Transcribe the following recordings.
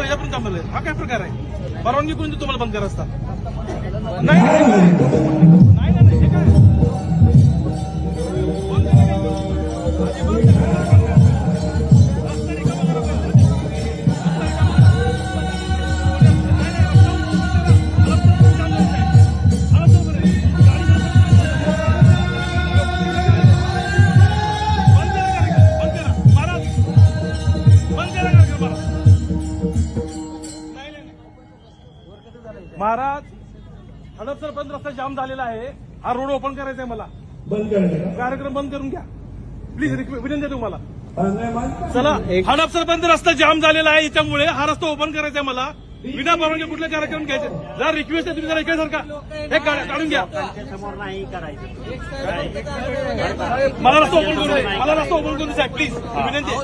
यापर्यंत थांबलेलं आहे. हा काय प्रकार आहे? परवानगी कोणी देतो तुम्हाला बंद करा असता? नाही नाही नाही, हे काय बंद करा काय? बंद करा. महाराज, हडपसर बंद रस्ता जाम झालेला आहे. हा रोड ओपन करायचा आहे मला. बंद करायचं कार्यक्रम बंद करून घ्या प्लीज, विनंती आहे तुम्हाला. का? चला, हडपसर बंद रस्ता जाम झालेला आहे, याच्यामुळे हा रस्ता ओपन करायचा आहे मला. विना परवानगी कुठले कार्यक्रम घ्यायचे? जरा रिक्वेस्ट आहे तुम्ही, जरा इकडे सारखा हे काढून घ्या. समोर नाही करायचं. मला रस्ता ओपन करून दे, मला रस्ता ओपन करून साहेब प्लीज, विनंती आहे.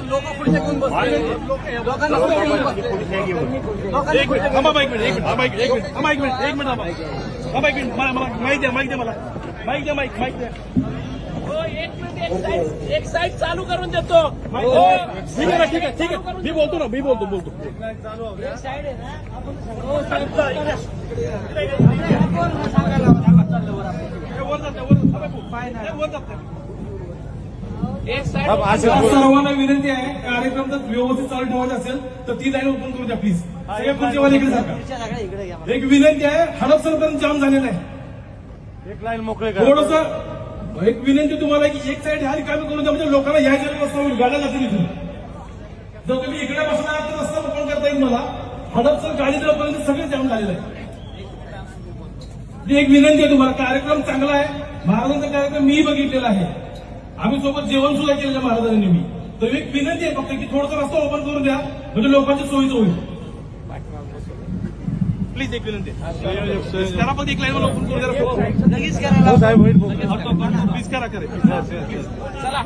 एक मिनिट थांबा, एक मिनिट थांबा, एक मिनिट मला माहिती द्या, माहिती द्या, मला माहिती द्या, माहिती द्या. एक साईड चालू करून देतो. ठीक आहे, ठीक आहे, ठीक आहे, मी बोलतो ना, मी बोलतो. एक साईड आहे ना, एक साईड. सर्वांना विनंती आहे, कार्यक्रम जर व्यवस्थित चालू ठेवायचा असेल तर ती लाईन ओपन करू द्या प्लीज. सगळ्या खुर्चीवाले इकडे सारखा. एक विनंती आहे, हडपसरपर्यंत जाम झालेला आहे. एक लाईन मोकळे करा. थोडंसं एक विनंती तुम्हाला की एक साईड ह्या रिकामी करून द्या, म्हणजे लोकांना यायच्या रस्ता होईल, गाड्या जातील इथून. जर तुम्ही इकडे बसणार तर रस्ता ओपन करता येईल मला. हडपसर गाडी जवळपर्यंत सगळे जाम झालेलं आहे. एक विनंती आहे तुम्हाला, कार्यक्रम चांगला आहे, महाराजांचा कार्यक्रम मी बघितलेला आहे, आम्ही सोबत जेवण सुद्धा केलेलं महाराजांनी. मी तर एक विनंती आहे फक्त की थोडासा रस्ता ओपन करून द्या, म्हणजे लोकांची सोयीचं होईल. प्लीज एक विनंती करा, फक्त एक लाईन मला ओपन करून द्या. लगेच करायला प्लीज करा.